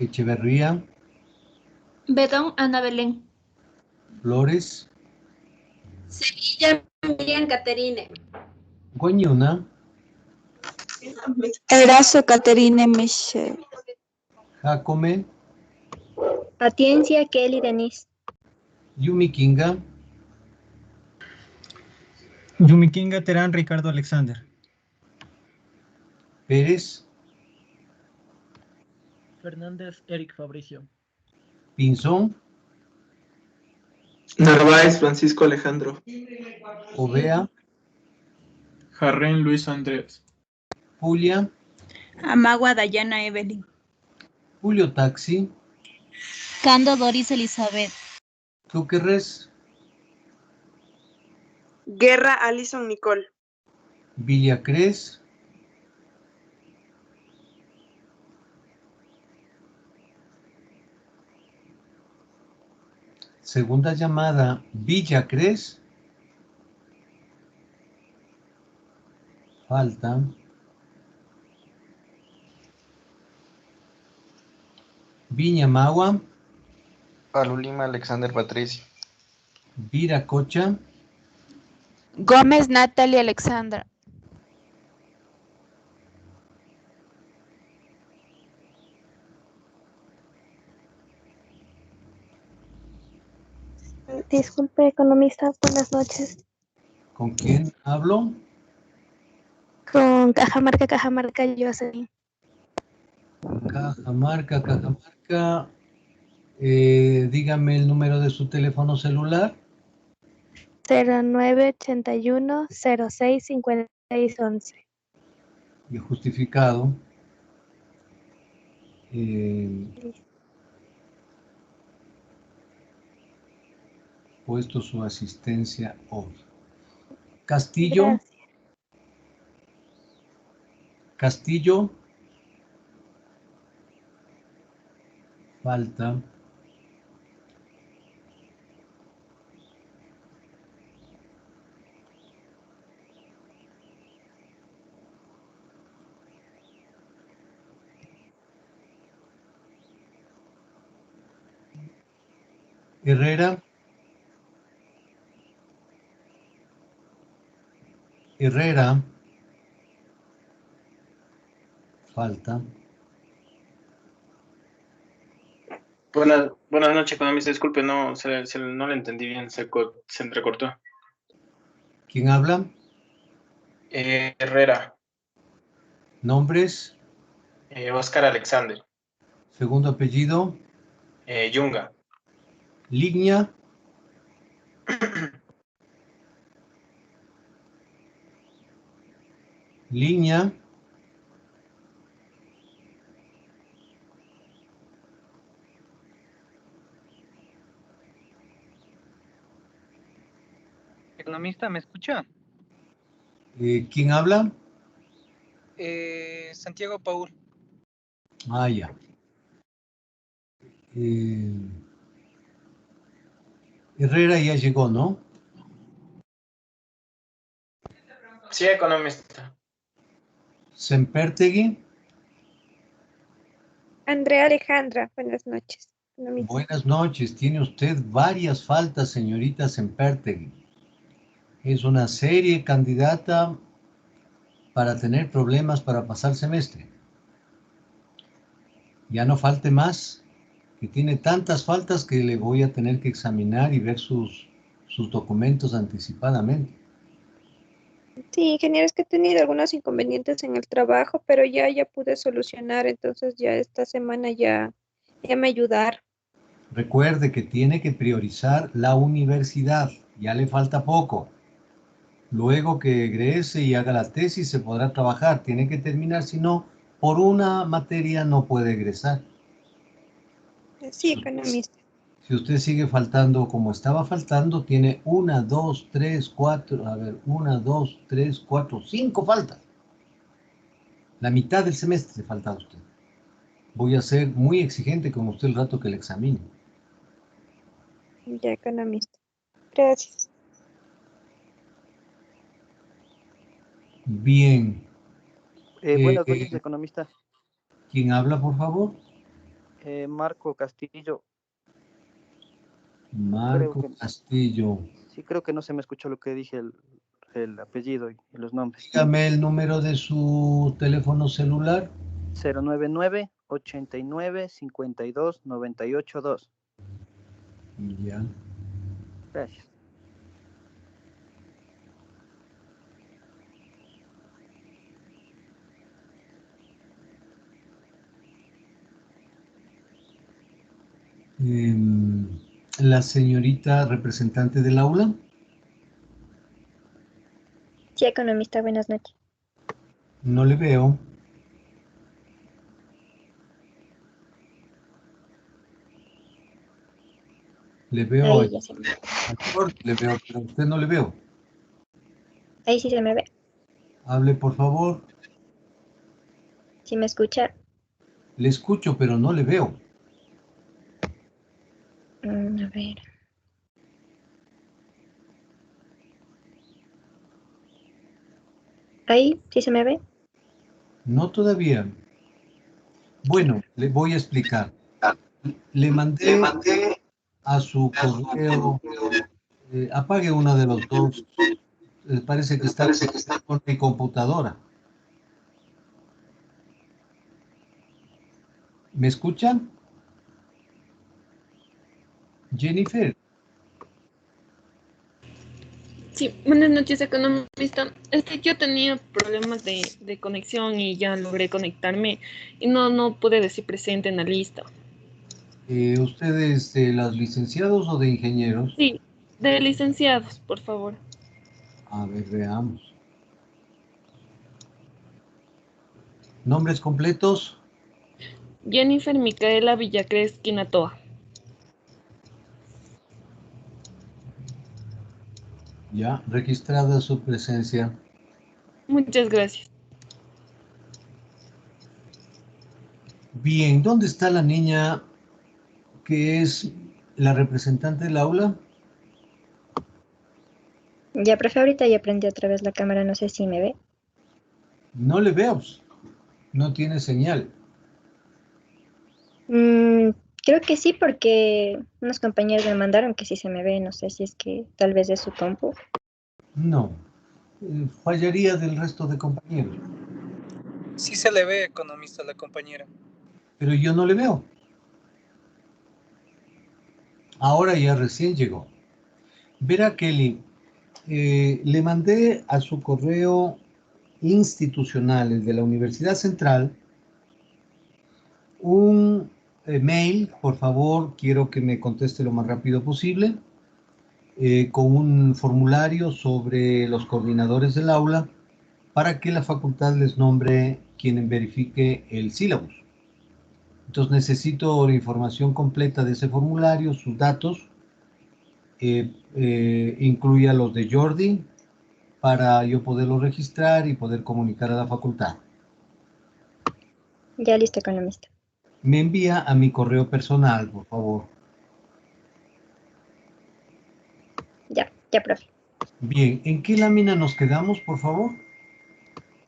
Echeverría, Bedón, Ana Belén. Flores, Sevilla, Miriam Caterine. Goñuna, Erazo, Caterine Michelle. Jacome, Paciencia, Kelly Denise. Yumikinga, Yumikinga Terán Ricardo Alexander. Pérez, Fernández Eric Fabricio. Pinzón, Narváez Francisco Alejandro. Ovea, Jarrén Luis Andrés. Julia, Amagua Dayana Evelyn. Julio Taxi, Cando Doris Elizabeth. Túquerres, Guerra Alison Nicole. Villacres, segunda llamada, Villacres, falta, Viñamagua, Alulima Alexander Patricio. Viracocha, Gómez Natalie Alexandra. Disculpe, economista, buenas noches. ¿con quién hablo? Con Cajamarca, Jocelyn. Cajamarca, dígame el número de su teléfono celular. 0981-065611. Y justificado. Puesto su asistencia hoy. Castillo. Gracias. Castillo. Falta. Herrera. Herrera. Falta. Buenas noches, economista. Disculpe, no le entendí bien, se entrecortó. ¿Quién habla? Herrera. Nombres. Oscar Alexander. Segundo apellido. Yunga. Línea. Línea. Economista, ¿me escucha? ¿Quién habla? Santiago Paul. Ah, ya. Herrera ya llegó, ¿no? Sí, economista. Sempertegui. Andrea Alejandra, buenas noches. Economista. Buenas noches. Tiene usted varias faltas, señorita Sempertegui. Es una serie candidata para tener problemas para pasar semestre. Ya no falte más, que tiene tantas faltas que le voy a tener que examinar y ver sus documentos anticipadamente. Sí, ingeniero, es que he tenido algunos inconvenientes en el trabajo, pero ya pude solucionar, entonces ya esta semana ya me ayudaron. Recuerde que tiene que priorizar la universidad, ya le falta poco. Luego que egrese y haga la tesis se podrá trabajar, tiene que terminar, si no, por una materia no puede egresar. Sí, economista. Si usted sigue faltando como estaba faltando, tiene 1, 2, 3, 4, 5 faltas. La mitad del semestre falta a usted. Voy a ser muy exigente con usted el rato que le examine. Ya, economista. Gracias. Bien. Buenas noches, economista. ¿Quién habla, por favor? Marco Castillo. Marco Castillo. Sí, creo que no se me escuchó lo que dije, el apellido y los nombres. Dígame el número de su teléfono celular. 099-89-52-98-2. Ya. Gracias. La señorita representante del aula. Sí, economista, buenas noches. No le veo. Le veo. Ahí ya se me ve. Le veo, pero a usted no le veo. Ahí sí se me ve. Hable, por favor. ¿Sí me escucha? Le escucho, pero no le veo. A ver. Ahí sí se me ve. No todavía. Bueno, le voy a explicar. Le mandé a su correo. Apague una de los dos. Parece que está con mi computadora. ¿Me escuchan? Jennifer. Sí, buenas noches, economista. Yo tenía problemas de conexión y ya logré conectarme y no pude decir presente en la lista. ¿Ustedes de los licenciados o de ingenieros? Sí, de licenciados, por favor. A ver, veamos. ¿Nombres completos? Jennifer Micaela Villacrés Quinatoa. Ya, registrada su presencia. Muchas gracias. Bien, ¿dónde está la niña que es la representante del aula? Ya, profe, ahorita ya prendí otra vez la cámara, no sé si me ve. No le veo. No tiene señal. Creo que sí, porque unos compañeros me mandaron que sí se me ve, no sé si es que tal vez es su compu. No. Fallaría del resto de compañeros. Sí se le ve, economista, a la compañera. Pero yo no le veo. Ahora ya recién llegó. Verá, Kelly, le mandé a su correo institucional, el de la Universidad Central, un mail. Por favor, quiero que me conteste lo más rápido posible, con un formulario sobre los coordinadores del aula para que la facultad les nombre quien verifique el sílabus. Entonces necesito la información completa de ese formulario, sus datos, incluya los de Jordi, para yo poderlo registrar y poder comunicar a la facultad. Ya listo, economista. Me envía a mi correo personal, por favor. Ya, profe. Bien, ¿en qué lámina nos quedamos, por favor?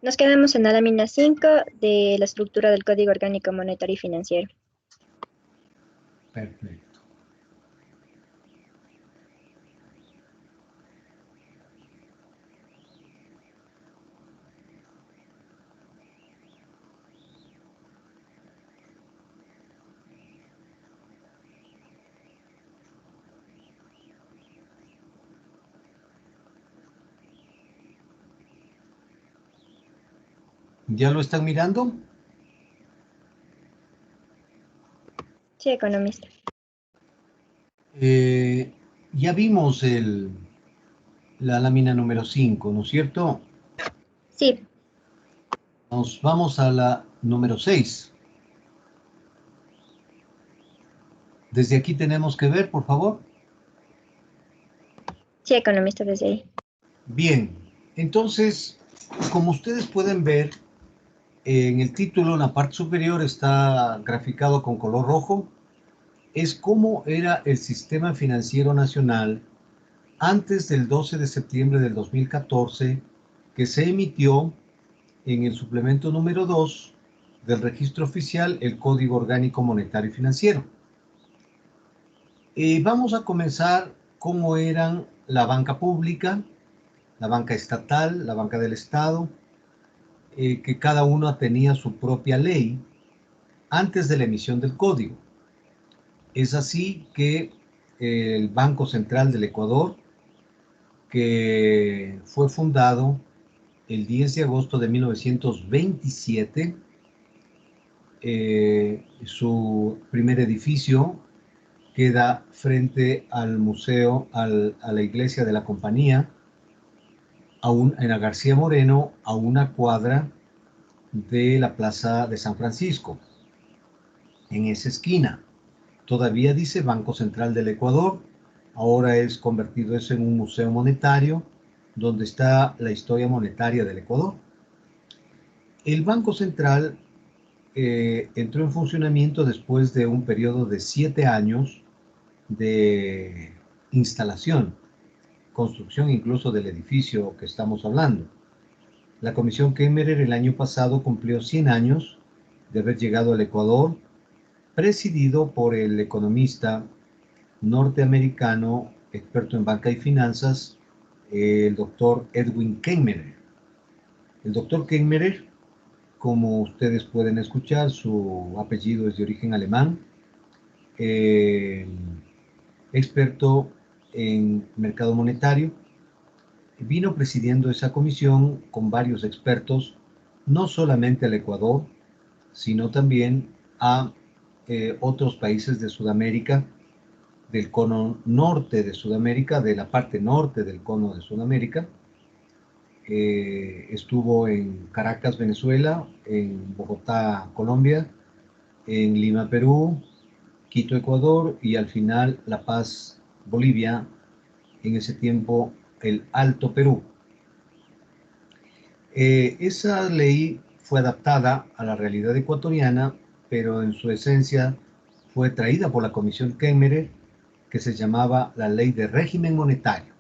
Nos quedamos en la lámina 5 de la estructura del Código Orgánico Monetario y Financiero. Perfecto. ¿Ya lo están mirando? Sí, economista. Ya vimos la lámina número 5, ¿no es cierto? Sí. Nos vamos a la número 6. Desde aquí tenemos que ver, por favor. Sí, economista, desde ahí. Bien, entonces, como ustedes pueden ver, en el título, en la parte superior, está graficado con color rojo. Es cómo era el sistema financiero nacional antes del 12 de septiembre del 2014, que se emitió en el suplemento número 2 del registro oficial el Código Orgánico Monetario y Financiero. Vamos a comenzar cómo eran la banca pública, la banca estatal, la banca del Estado, que cada una tenía su propia ley antes de la emisión del código. Es así que el Banco Central del Ecuador, que fue fundado el 10 de agosto de 1927, su primer edificio queda frente al museo, a la iglesia de la Compañía, en la García Moreno, a una cuadra de la Plaza de San Francisco. En esa esquina todavía dice Banco Central del Ecuador. Ahora es convertido eso en un museo monetario donde está la historia monetaria del Ecuador. El Banco Central entró en funcionamiento después de un periodo de 7 años de instalación, construcción incluso del edificio que estamos hablando. La Comisión Kemmerer el año pasado cumplió 100 años de haber llegado al Ecuador, presidido por el economista norteamericano, experto en banca y finanzas, el doctor Edwin Kemmerer. El doctor Kemmerer, como ustedes pueden escuchar, su apellido es de origen alemán, experto en mercado monetario, vino presidiendo esa comisión con varios expertos, no solamente al Ecuador, sino también a otros países de Sudamérica, del cono norte de Sudamérica, de la parte norte del cono de Sudamérica. Estuvo en Caracas, Venezuela, en Bogotá, Colombia, en Lima, Perú, Quito, Ecuador, y al final La Paz, Bolivia, en ese tiempo el Alto Perú. Esa ley fue adaptada a la realidad ecuatoriana, pero en su esencia fue traída por la Comisión Kemmerer, que se llamaba la Ley de Régimen Monetario,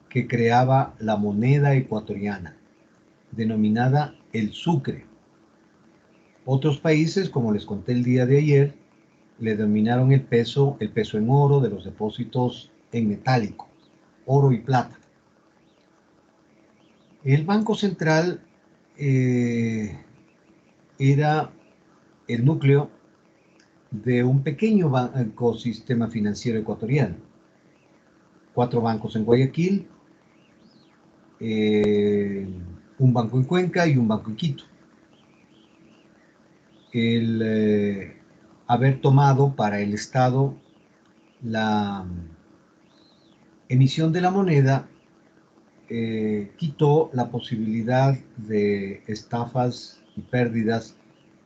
que creaba la moneda ecuatoriana, denominada el sucre. Otros países, como les conté el día de ayer, le denominaron el peso en oro de los depósitos en metálico, oro y plata. El Banco Central era el núcleo de un pequeño ecosistema financiero ecuatoriano. 4 bancos en Guayaquil, un banco en Cuenca y un banco en Quito. El haber tomado para el Estado la emisión de la moneda quitó la posibilidad de estafas y pérdidas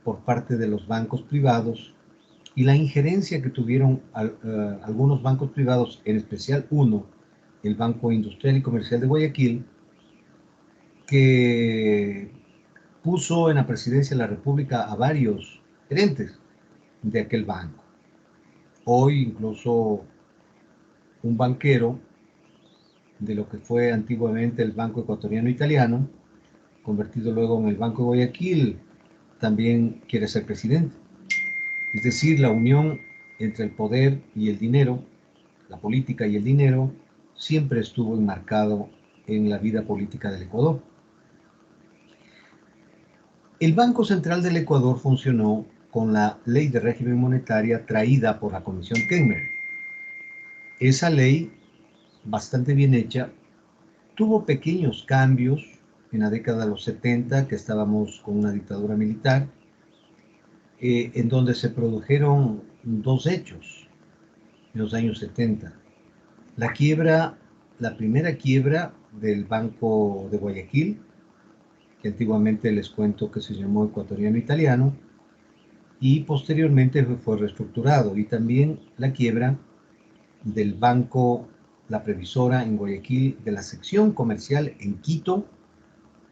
por parte de los bancos privados y la injerencia que tuvieron algunos bancos privados, en especial uno, el Banco Industrial y Comercial de Guayaquil, que puso en la presidencia de la República a varios gerentes de aquel banco. Hoy incluso un banquero de lo que fue antiguamente el Banco Ecuatoriano Italiano, convertido luego en el Banco de Guayaquil, también quiere ser presidente. Es decir, la unión entre el poder y el dinero, la política y el dinero, siempre estuvo enmarcado en la vida política del Ecuador. El Banco Central del Ecuador funcionó con la Ley de Régimen Monetario traída por la Comisión Kemmerer. Esa ley, bastante bien hecha, tuvo pequeños cambios en la década de los 70, que estábamos con una dictadura militar, en donde se produjeron 2 hechos en los años 70. La primera quiebra del Banco de Guayaquil, que antiguamente les cuento que se llamó Ecuatoriano Italiano, y posteriormente fue reestructurado, y también la quiebra del Banco La Previsora en Guayaquil, de la sección comercial en Quito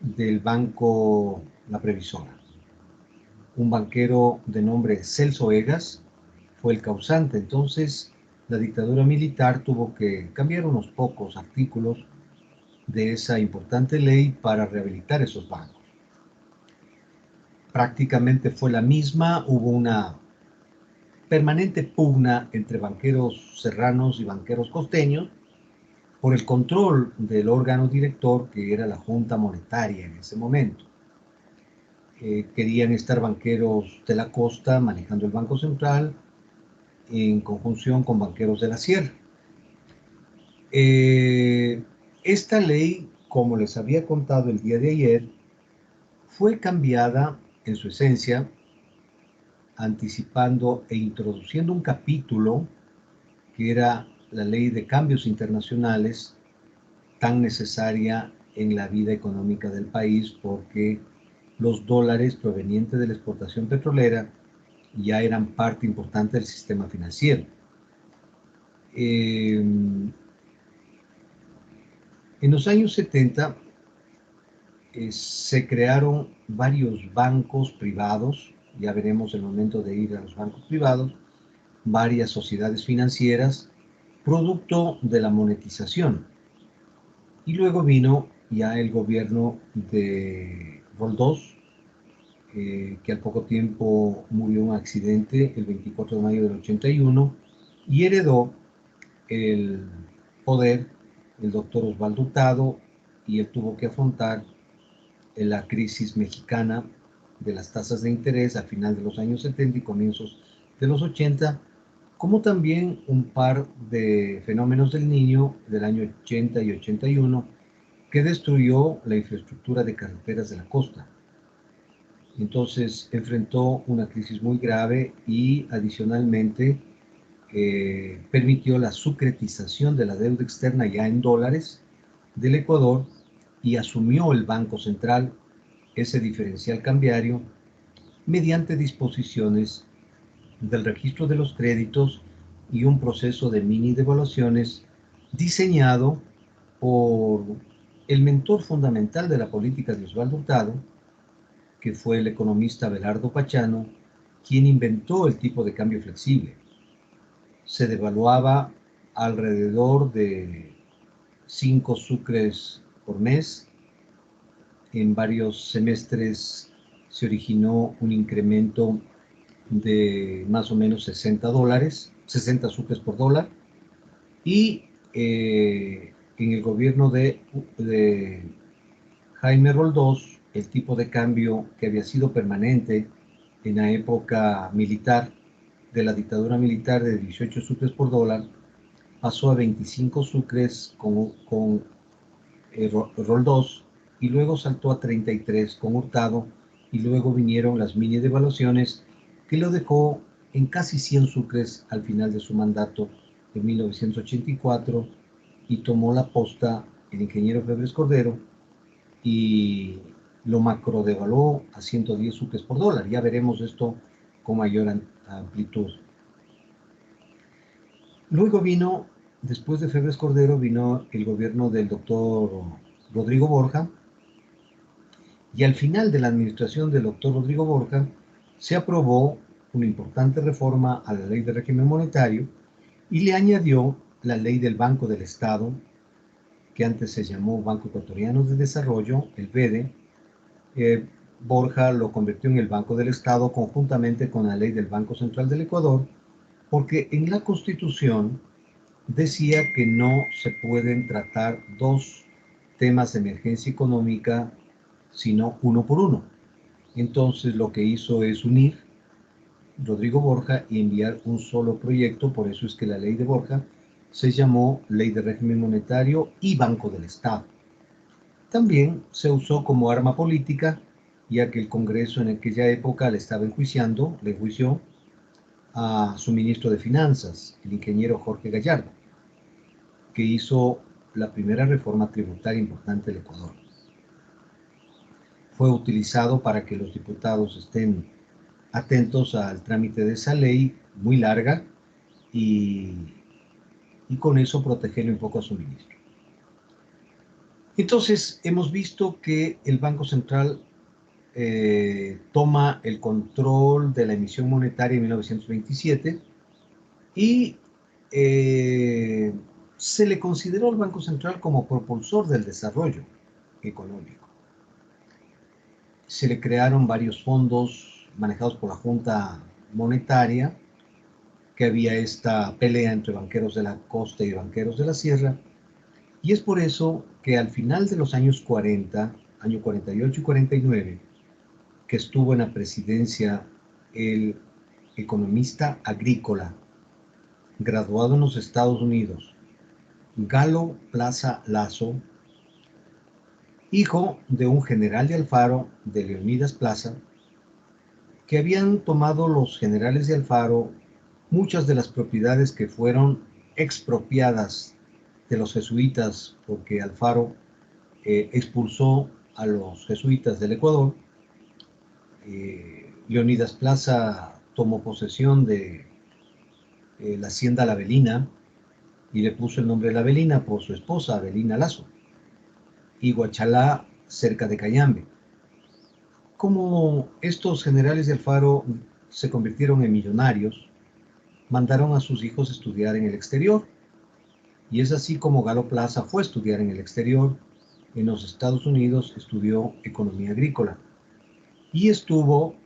del Banco La Previsora. Un banquero de nombre Celso Egas fue el causante. Entonces, la dictadura militar tuvo que cambiar unos pocos artículos de esa importante ley para rehabilitar esos bancos. prácticamente fue la misma. Hubo una permanente pugna entre banqueros serranos y banqueros costeños por el control del órgano director, que era la Junta Monetaria en ese momento. Querían estar banqueros de la costa manejando el Banco Central en conjunción con banqueros de la sierra. Esta ley, como les había contado el día de ayer, fue cambiada en su esencia, anticipando e introduciendo un capítulo que era la ley de cambios internacionales, tan necesaria en la vida económica del país, porque los dólares provenientes de la exportación petrolera ya eran parte importante del sistema financiero. En los años 70 se crearon varios bancos privados, ya veremos el momento de ir a los bancos privados, varias sociedades financieras, producto de la monetización. Y luego vino ya el gobierno de Roldós, que al poco tiempo murió en un accidente el 24 de mayo del 81, y heredó el poder el doctor Osvaldo Hurtado, y él tuvo que afrontar la crisis mexicana de las tasas de interés a final de los años 70 y comienzos de los 80, como también un par de fenómenos del Niño del año 80 y 81 que destruyó la infraestructura de carreteras de la costa. Entonces enfrentó una crisis muy grave y adicionalmente permitió la sucretización de la deuda externa ya en dólares del Ecuador, y asumió el Banco Central ese diferencial cambiario mediante disposiciones del registro de los créditos y un proceso de mini devaluaciones diseñado por el mentor fundamental de la política de Osvaldo Hurtado, que fue el economista Abelardo Pachano, quien inventó el tipo de cambio flexible. Se devaluaba alrededor de 5 sucres por mes. En varios semestres se originó un incremento de más o menos 60 sucres por dólar. Y en el gobierno de Jaime Roldós, el tipo de cambio que había sido permanente en la época militar, de la dictadura militar, de 18 sucres por dólar, pasó a 25 sucres con Roldós, y luego saltó a 33 con Hurtado, y luego vinieron las mini devaluaciones que lo dejó en casi 100 sucres al final de su mandato en 1984, y tomó la posta el ingeniero Febres Cordero y lo macrodevaluó a 110 sucres por dólar. Ya veremos esto con mayor amplitud. Luego vino, después de Febres Cordero, vino el gobierno del doctor Rodrigo Borja, y al final de la administración del doctor Rodrigo Borja se aprobó una importante reforma a la ley de régimen monetario y le añadió la ley del Banco del Estado, que antes se llamó Banco Ecuatoriano de Desarrollo, el BEDE. Borja lo convirtió en el Banco del Estado conjuntamente con la ley del Banco Central del Ecuador, porque en la Constitución decía que no se pueden tratar dos temas de emergencia económica, sino uno por uno. Entonces lo que hizo es unir Rodrigo Borja y enviar un solo proyecto. Por eso es que la ley de Borja se llamó Ley de Régimen Monetario y Banco del Estado. También se usó como arma política, ya que el Congreso en aquella época le estaba enjuiciando, le enjuició a su ministro de Finanzas, el ingeniero Jorge Gallardo, que hizo la primera reforma tributaria importante del Ecuador. Fue utilizado para que los diputados estén atentos al trámite de esa ley muy larga y con eso protegerle un poco a su ministro. Entonces, hemos visto que el Banco Central toma el control de la emisión monetaria en 1927 y se le consideró al Banco Central como propulsor del desarrollo económico. se le crearon varios fondos manejados por la Junta Monetaria, que había esta pelea entre banqueros de la costa y banqueros de la sierra, y es por eso que al final de los años 40, año 48 y 49, que estuvo en la presidencia el economista agrícola, graduado en los Estados Unidos, Galo Plaza Lazo, hijo de un general de Alfaro, de Leonidas Plaza, que habían tomado los generales de Alfaro muchas de las propiedades que fueron expropiadas de los jesuitas, porque Alfaro expulsó a los jesuitas del Ecuador. Leonidas Plaza tomó posesión de la hacienda La Avelina y le puso el nombre de La Avelina por su esposa, Avelina Lazo, y Guachalá, cerca de Cayambe. Como estos generales de Alfaro se convirtieron en millonarios, mandaron a sus hijos a estudiar en el exterior, y es así como Galo Plaza fue a estudiar en el exterior. En los Estados Unidos estudió economía agrícola y estuvo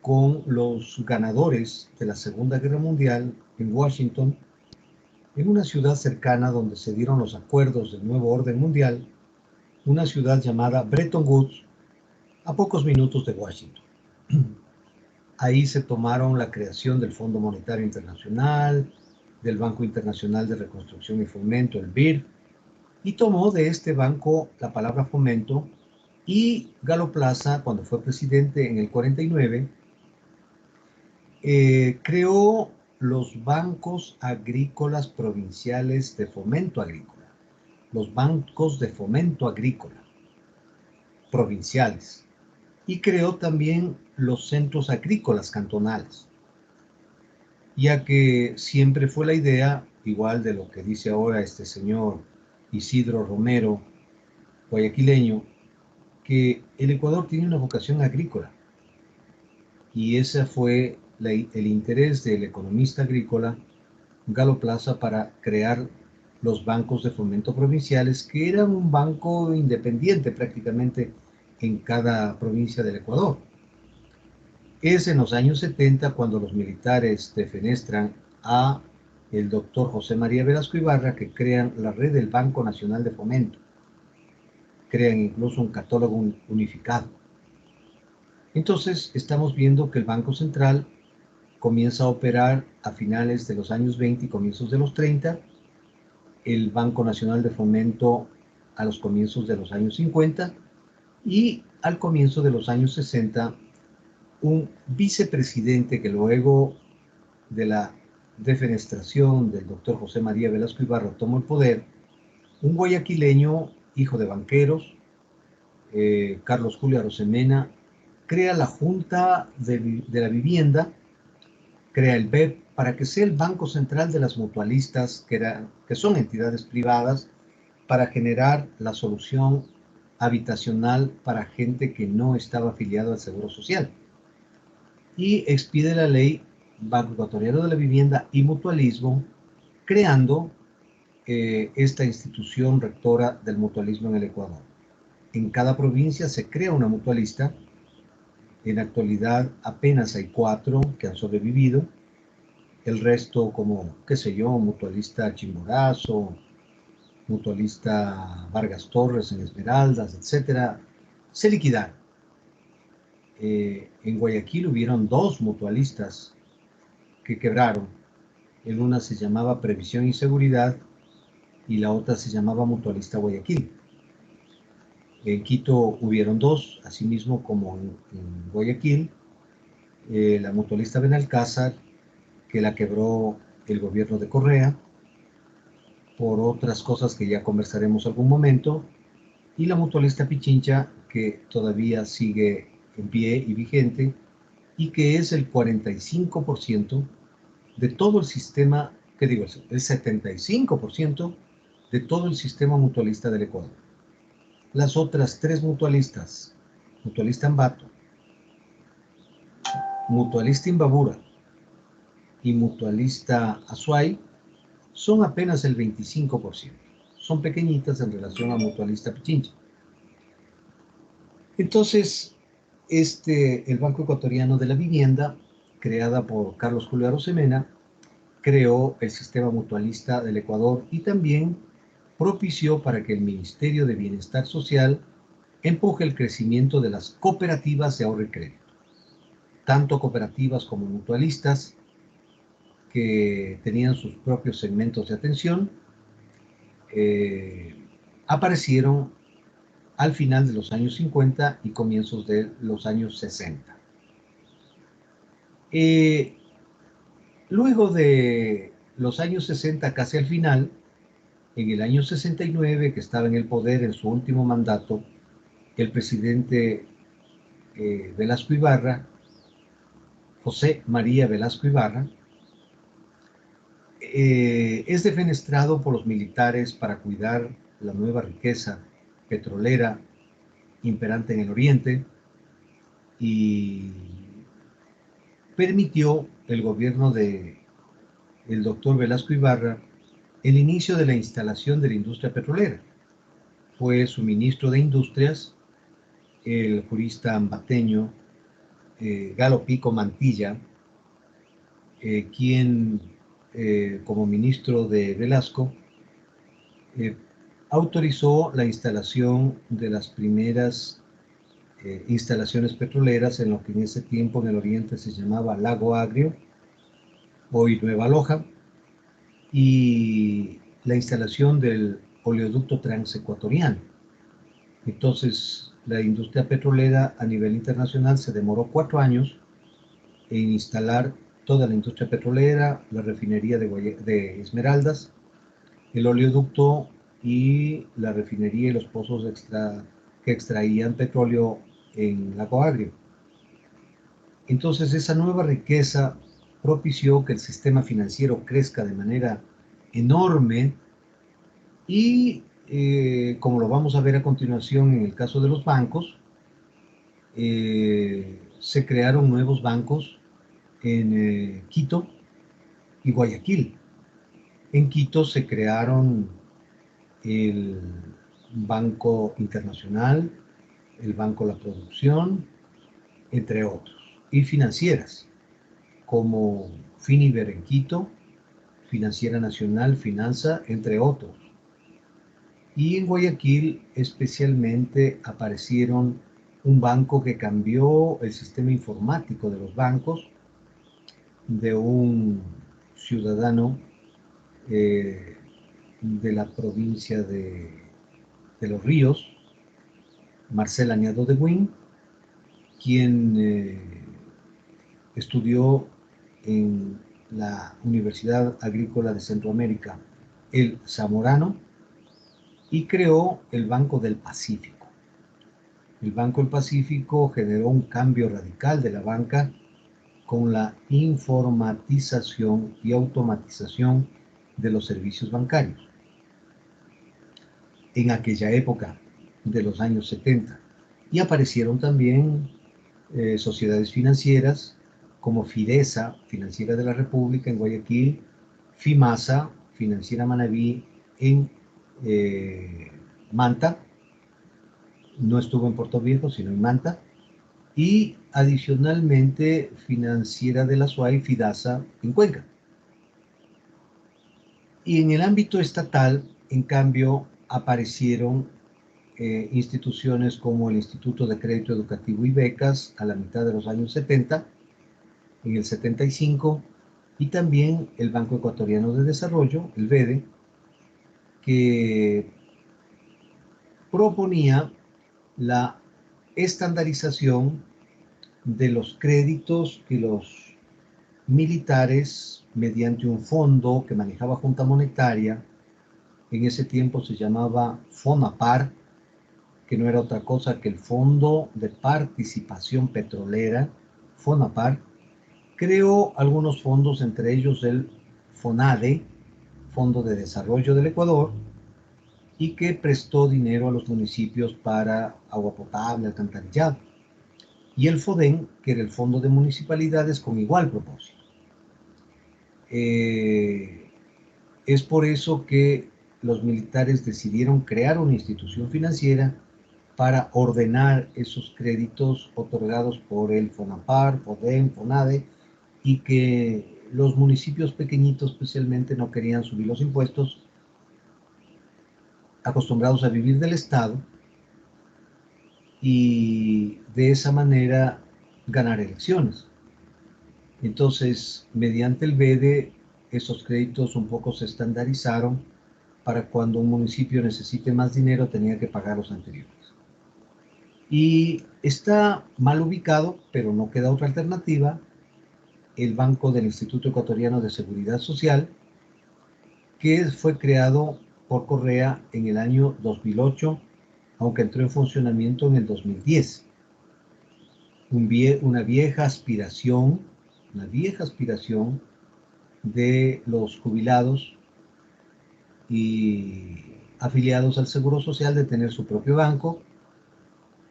con los ganadores de la Segunda Guerra Mundial en Washington, en una ciudad cercana donde se dieron los acuerdos del nuevo orden mundial, una ciudad llamada Bretton Woods, a pocos minutos de Washington. Ahí se tomaron la creación del Fondo Monetario Internacional, del Banco Internacional de Reconstrucción y Fomento, el BID, y tomó de este banco la palabra fomento, y Galo Plaza, cuando fue presidente en el 49, creó los bancos agrícolas provinciales de fomento agrícola, los bancos de fomento agrícola provinciales, y creó también los centros agrícolas cantonales, ya que siempre fue la idea, igual de lo que dice ahora este señor Isidro Romero, guayaquileño, que el Ecuador tiene una vocación agrícola, y ese fue el interés del economista agrícola Galo Plaza para crear los bancos de fomento provinciales, que eran un banco independiente prácticamente en cada provincia del Ecuador. Es en los años 70 cuando los militares defenestran a el doctor José María Velasco Ibarra, que crean la red del Banco Nacional de Fomento. Crean incluso un catálogo unificado. Entonces estamos viendo que el Banco Central comienza a operar a finales de los años 20 y comienzos de los 30, el Banco Nacional de Fomento a los comienzos de los años 50, y al comienzo de los años 60, un vicepresidente que luego de la defenestración del doctor José María Velasco Ibarra tomó el poder, un guayaquileño, hijo de banqueros, Carlos Julio Arosemena, crea la Junta de la Vivienda, crea el BEP para que sea el Banco Central de las Mutualistas, que son entidades privadas, para generar la solución habitacional para gente que no estaba afiliada al Seguro Social. Y expide la ley Banco Ecuatoriano de la Vivienda y Mutualismo, creando esta institución rectora del mutualismo en el Ecuador. En cada provincia se crea una mutualista. En la actualidad apenas hay 4 que han sobrevivido. El resto, como, qué sé yo, mutualista Chimborazo, mutualista Vargas Torres en Esmeraldas, etcétera, se liquidaron. En Guayaquil hubieron 2 mutualistas que quebraron. Una se llamaba Previsión y Seguridad y la otra se llamaba Mutualista Guayaquil. En Quito hubieron 2, asimismo como en Guayaquil. La Mutualista Benalcázar, que la quebró el gobierno de Correa, por otras cosas que ya conversaremos algún momento, y la Mutualista Pichincha, que todavía sigue en pie y vigente, y que es el 45% de todo el sistema, el 75% de todo el sistema mutualista del Ecuador. Las otras 3 mutualistas, Mutualista Ambato, Mutualista Imbabura y Mutualista Azuay, son apenas el 25%. Son pequeñitas en relación a Mutualista Pichincha. Entonces, el Banco Ecuatoriano de la Vivienda, creada por Carlos Julio Arosemena, creó el sistema mutualista del Ecuador y también propició para que el Ministerio de Bienestar Social empuje el crecimiento de las cooperativas de ahorro y crédito, tanto cooperativas como mutualistas, que tenían sus propios segmentos de atención, aparecieron al final de los años 50 y comienzos de los años 60. Luego de los años 60, casi al final, en el año 69, que estaba en el poder en su último mandato, el presidente Velasco Ibarra, José María Velasco Ibarra, es defenestrado por los militares para cuidar la nueva riqueza petrolera imperante en el oriente y permitió el gobierno del doctor Velasco Ibarra el inicio de la instalación de la industria petrolera. Fue su ministro de Industrias, el jurista ambateño Galo Pico Mantilla, quien como ministro de Velasco autorizó la instalación de las primeras instalaciones petroleras en lo que en ese tiempo en el oriente se llamaba Lago Agrio, hoy Nueva Loja, y la instalación del oleoducto transecuatoriano. Entonces, la industria petrolera a nivel internacional se demoró 4 años en instalar toda la industria petrolera, la refinería de Esmeraldas, el oleoducto y la refinería y los pozos que extraían petróleo en Lago Agrio. Entonces, esa nueva riqueza propició que el sistema financiero crezca de manera enorme y, como lo vamos a ver a continuación en el caso de los bancos, se crearon nuevos bancos en Quito y Guayaquil. En Quito se crearon el Banco Internacional, el Banco La Producción, entre otros, y financieras como Finiber en Quito, Financiera Nacional, Finanza, entre otros. Y en Guayaquil especialmente aparecieron un banco que cambió el sistema informático de los bancos, de un ciudadano de la provincia de Los Ríos, Marcel Añado de Buin, quien estudió en la Universidad Agrícola de Centroamérica, el Zamorano, y creó el Banco del Pacífico. El Banco del Pacífico generó un cambio radical de la banca con la informatización y automatización de los servicios bancarios. En aquella época de los años 70. Y aparecieron también sociedades financieras como Fidesa, Financiera de la República en Guayaquil, Fimasa, Financiera Manaví en Manta, no estuvo en Puerto Viejo, sino en Manta, y adicionalmente Financiera de la Suay, Fidasa en Cuenca. Y en el ámbito estatal, en cambio, aparecieron instituciones como el Instituto de Crédito Educativo y Becas a la mitad de los años 70, en el 75, y también el Banco Ecuatoriano de Desarrollo, el BEDE, que proponía la estandarización de los créditos que los militares, mediante un fondo que manejaba Junta Monetaria, en ese tiempo se llamaba FONAPAR, que no era otra cosa que el Fondo de Participación Petrolera, FONAPAR, creó algunos fondos, entre ellos el FONADE, Fondo de Desarrollo del Ecuador, y que prestó dinero a los municipios para agua potable, alcantarillado, y el FODEN, que era el Fondo de Municipalidades con igual propósito. Es por eso que los militares decidieron crear una institución financiera para ordenar esos créditos otorgados por el FONAPAR, FODEM, FONADE, y que los municipios pequeñitos especialmente no querían subir los impuestos, acostumbrados a vivir del Estado, y de esa manera ganar elecciones. Entonces, mediante el BEDE, esos créditos un poco se estandarizaron para cuando un municipio necesite más dinero tenía que pagar los anteriores. Y está mal ubicado, pero no queda otra alternativa, el Banco del Instituto Ecuatoriano de Seguridad Social, que fue creado por Correa en el año 2008, aunque entró en funcionamiento en el 2010. Una vieja aspiración de los jubilados y afiliados al Seguro Social de tener su propio banco.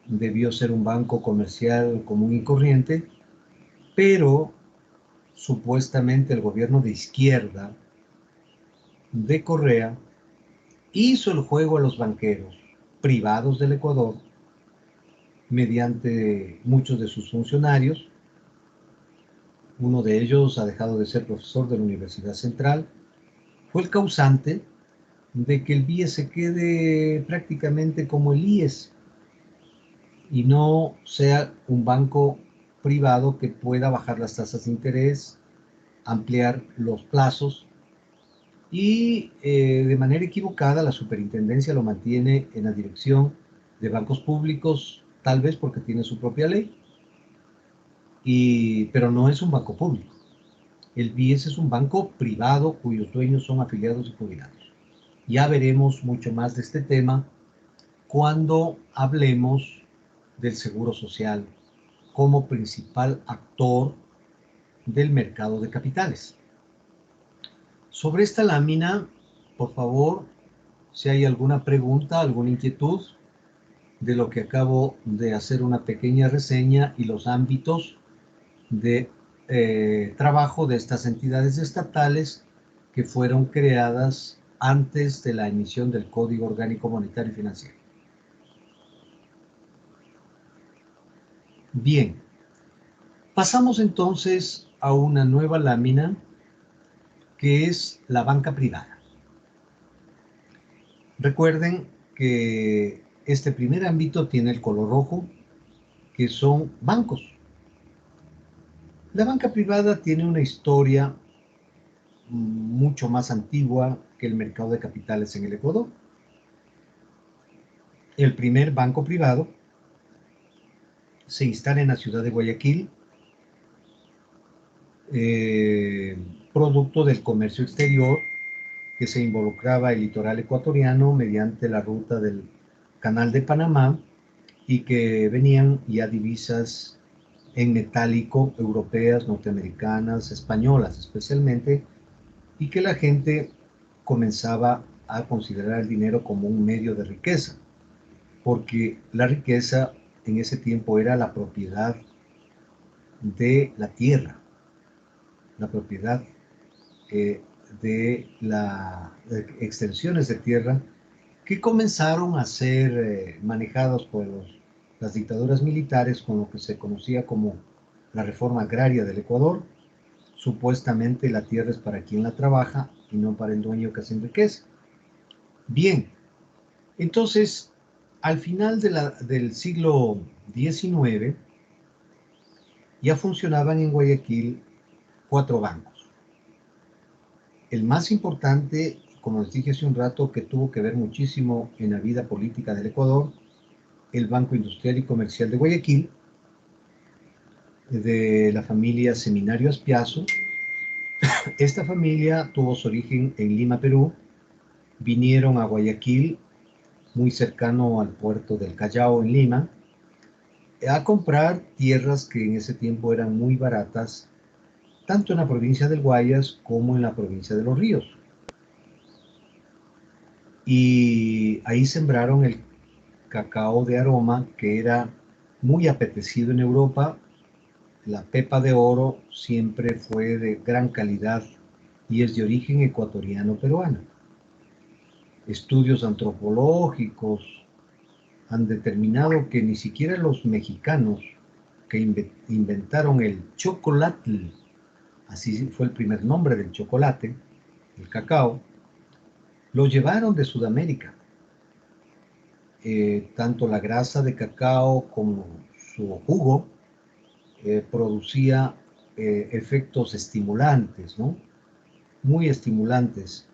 Debió ser un banco comercial común y corriente, pero supuestamente el gobierno de izquierda de Correa hizo el juego a los banqueros privados del Ecuador mediante muchos de sus funcionarios. Uno de ellos ha dejado de ser profesor de la Universidad Central. Fue el causante de que el BIE se quede prácticamente como el IES y no sea un banco privado que pueda bajar las tasas de interés, ampliar los plazos, y de manera equivocada la superintendencia lo mantiene en la dirección de bancos públicos, tal vez porque tiene su propia ley, pero no es un banco público. El BIES es un banco privado cuyos dueños son afiliados y jubilados. Ya veremos mucho más de este tema cuando hablemos del Seguro Social como principal actor del mercado de capitales. Sobre esta lámina, por favor, si hay alguna pregunta, alguna inquietud de lo que acabo de hacer una pequeña reseña y los ámbitos de trabajo de estas entidades estatales que fueron creadas antes de la emisión del Código Orgánico Monetario y Financiero. Bien, pasamos entonces a una nueva lámina que es la banca privada. Recuerden que este primer ámbito tiene el color rojo, que son bancos. La banca privada tiene una historia mucho más antigua que el mercado de capitales en el Ecuador. El primer banco privado se instala en la ciudad de Guayaquil, producto del comercio exterior que se involucraba el litoral ecuatoriano mediante la ruta del Canal de Panamá y que venían ya divisas en metálico europeas, norteamericanas, españolas especialmente, y que la gente comenzaba a considerar el dinero como un medio de riqueza, porque la riqueza en ese tiempo era la propiedad de la tierra, la propiedad de las extensiones de tierra que comenzaron a ser manejadas por las dictaduras militares con lo que se conocía como la reforma agraria del Ecuador. Supuestamente la tierra es para quien la trabaja y no para el dueño que se enriquece. Bien, entonces al final del siglo XIX ya funcionaban en Guayaquil 4 bancos. El más importante, como les dije hace un rato, que tuvo que ver muchísimo en la vida política del Ecuador, el Banco Industrial y Comercial de Guayaquil, de la familia Seminario Aspiazo. Esta familia tuvo su origen en Lima, Perú. Vinieron a Guayaquil, muy cercano al puerto del Callao en Lima, a comprar tierras que en ese tiempo eran muy baratas, tanto en la provincia del Guayas como en la provincia de Los Ríos. Y ahí sembraron el cacao de aroma, que era muy apetecido en Europa. La pepa de oro siempre fue de gran calidad y es de origen ecuatoriano-peruano. Estudios antropológicos han determinado que ni siquiera los mexicanos que inventaron el chocolate, así fue el primer nombre del chocolate, el cacao, lo llevaron de Sudamérica. Tanto la grasa de cacao como su jugo producía efectos estimulantes, ¿no? Muy estimulantes,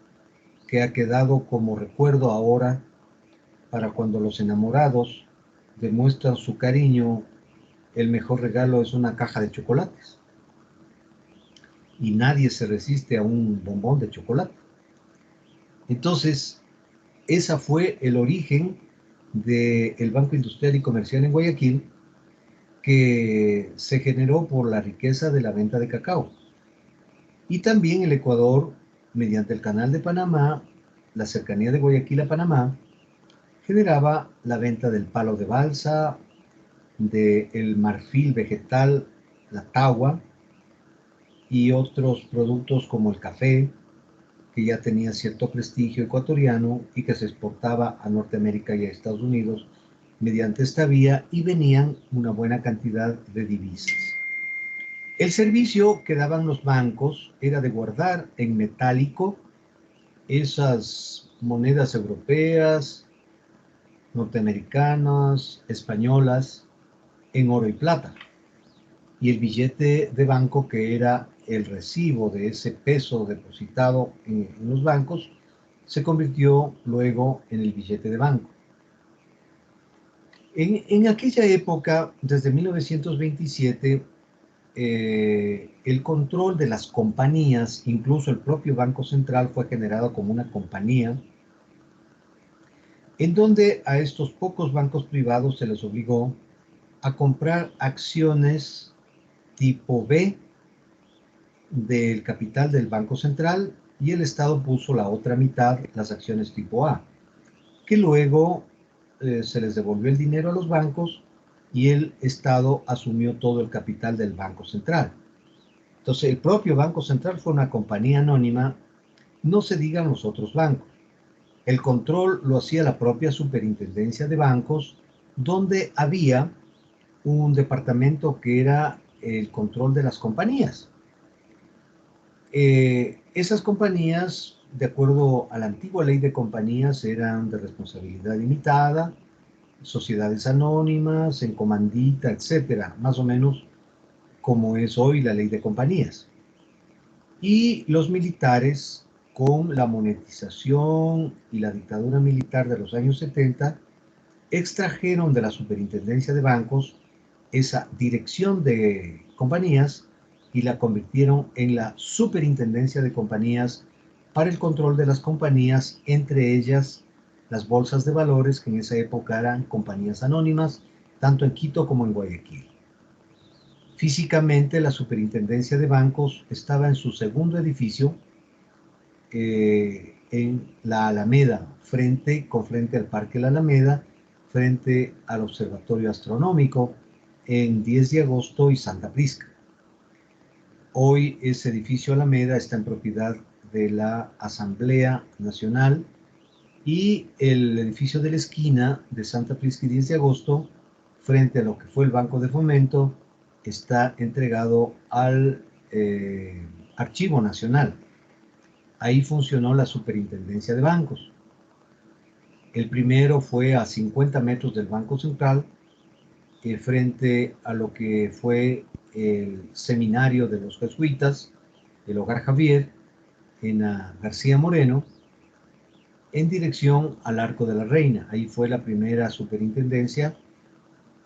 que ha quedado como recuerdo ahora para cuando los enamorados demuestran su cariño. El mejor regalo es una caja de chocolates. Y nadie se resiste a un bombón de chocolate. Entonces, ese fue el origen del Banco Industrial y Comercial en Guayaquil, que se generó por la riqueza de la venta de cacao. Y también el Ecuador, mediante el Canal de Panamá, la cercanía de Guayaquil a Panamá, generaba la venta del palo de balsa, del marfil vegetal, la tagua, y otros productos como el café, que ya tenía cierto prestigio ecuatoriano y que se exportaba a Norteamérica y a Estados Unidos mediante esta vía, y venían una buena cantidad de divisas. El servicio que daban los bancos era de guardar en metálico esas monedas europeas, norteamericanas, españolas, en oro y plata. Y el billete de banco, que era el recibo de ese peso depositado en los bancos, se convirtió luego en el billete de banco. En aquella época, desde 1927, el control de las compañías, incluso el propio Banco Central, fue generado como una compañía, en donde a estos pocos bancos privados se les obligó a comprar acciones tipo B del capital del Banco Central, y el Estado puso la otra mitad, las acciones tipo A, que luego se les devolvió el dinero a los bancos y el Estado asumió todo el capital del Banco Central. Entonces, el propio Banco Central fue una compañía anónima, no se digan los otros bancos. El control lo hacía la propia Superintendencia de Bancos, donde había un departamento que era el control de las compañías. Esas compañías, de acuerdo a la antigua ley de compañías, eran de responsabilidad limitada, sociedades anónimas, en comandita, etcétera, más o menos como es hoy la ley de compañías. Y los militares, con la monetización y la dictadura militar de los años 70, extrajeron de la Superintendencia de Bancos esa dirección de compañías y la convirtieron en la Superintendencia de Compañías para el control de las compañías, entre ellas las bolsas de valores, que en esa época eran compañías anónimas, tanto en Quito como en Guayaquil. Físicamente, la Superintendencia de Bancos estaba en su segundo edificio, en la Alameda, con frente al Parque La Alameda, frente al Observatorio Astronómico, en 10 de agosto y Santa Prisca. Hoy ese edificio Alameda está en propiedad de la Asamblea Nacional, y el edificio de la esquina de Santa Prisca y 10 de agosto, frente a lo que fue el Banco de Fomento, está entregado al Archivo Nacional. Ahí funcionó la Superintendencia de Bancos. El primero fue a 50 metros del Banco Central, frente a lo que fue el seminario de los jesuitas, el Hogar Javier, en García Moreno, en dirección al Arco de la Reina. Ahí fue la primera superintendencia.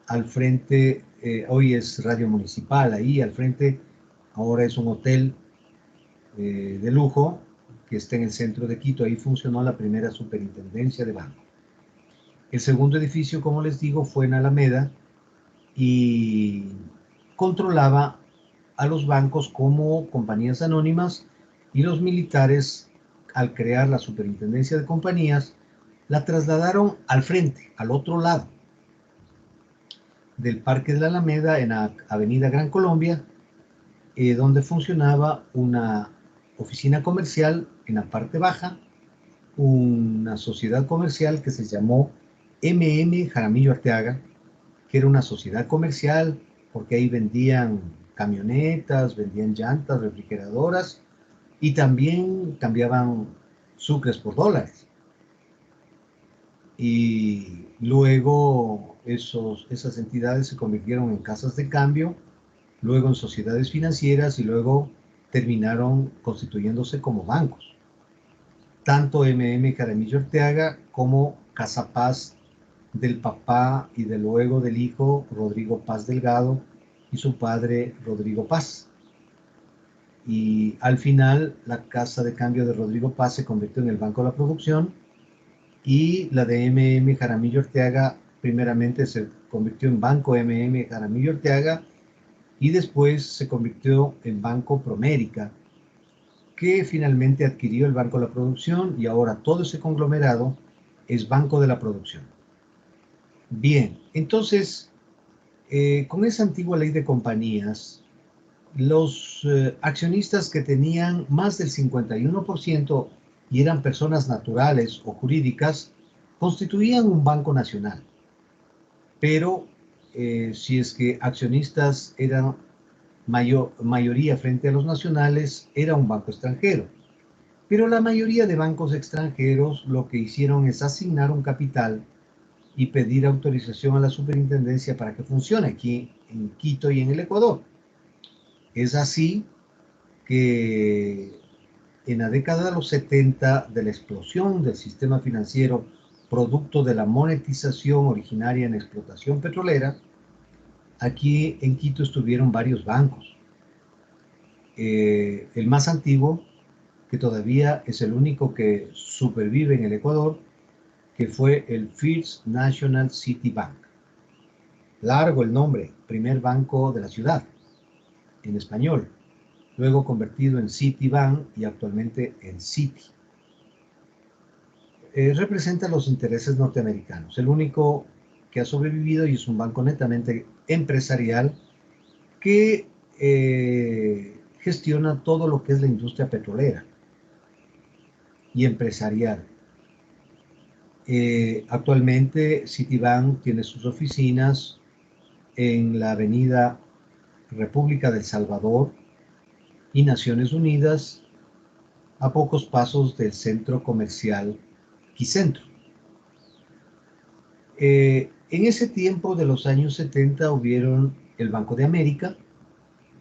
Al frente, hoy es Radio Municipal, ahí al frente ahora es un hotel de lujo que está en el centro de Quito. Ahí funcionó la primera superintendencia de banco. El segundo edificio, como les digo, fue en Alameda, y controlaba a los bancos como compañías anónimas, y los militares, al crear la Superintendencia de Compañías, la trasladaron al frente, al otro lado del Parque de la Alameda, en la Avenida Gran Colombia, donde funcionaba una oficina comercial en la parte baja, una sociedad comercial que se llamó MM Jaramillo Arteaga, que era una sociedad comercial, porque ahí vendían camionetas, vendían llantas, refrigeradoras, y también cambiaban sucres por dólares. Y luego esas entidades se convirtieron en casas de cambio, luego en sociedades financieras y luego terminaron constituyéndose como bancos. Tanto MM Jaramillo Arteaga como Casa Paz del papá y de luego del hijo Rodrigo Paz Delgado y su padre Rodrigo Paz. Y al final la casa de cambio de Rodrigo Paz se convirtió en el Banco de la Producción y la de MM Jaramillo Arteaga primeramente se convirtió en Banco MM Jaramillo Arteaga y después se convirtió en Banco Promérica, que finalmente adquirió el Banco de la Producción y ahora todo ese conglomerado es Banco de la Producción. Bien, entonces, con esa antigua ley de compañías, los accionistas que tenían más del 51% y eran personas naturales o jurídicas, constituían un banco nacional. Pero si es que accionistas eran mayoría frente a los nacionales, era un banco extranjero. Pero la mayoría de bancos extranjeros lo que hicieron es asignar un capital y pedir autorización a la superintendencia para que funcione aquí en Quito y en el Ecuador. Es así que en la década de los 70, de la explosión del sistema financiero, producto de la monetización originaria en explotación petrolera, aquí en Quito estuvieron varios bancos. El más antiguo, que todavía es el único que supervive en el Ecuador, que fue el First National City Bank. Largo el nombre, primer banco de la ciudad, en español, luego convertido en Citibank y actualmente en Citi. Representa los intereses norteamericanos, el único que ha sobrevivido y es un banco netamente empresarial que gestiona todo lo que es la industria petrolera y empresarial. Actualmente Citibank tiene sus oficinas en la avenida República del Salvador y Naciones Unidas, a pocos pasos del centro comercial Quicentro. En ese tiempo de los años 70 hubieron el Banco de América,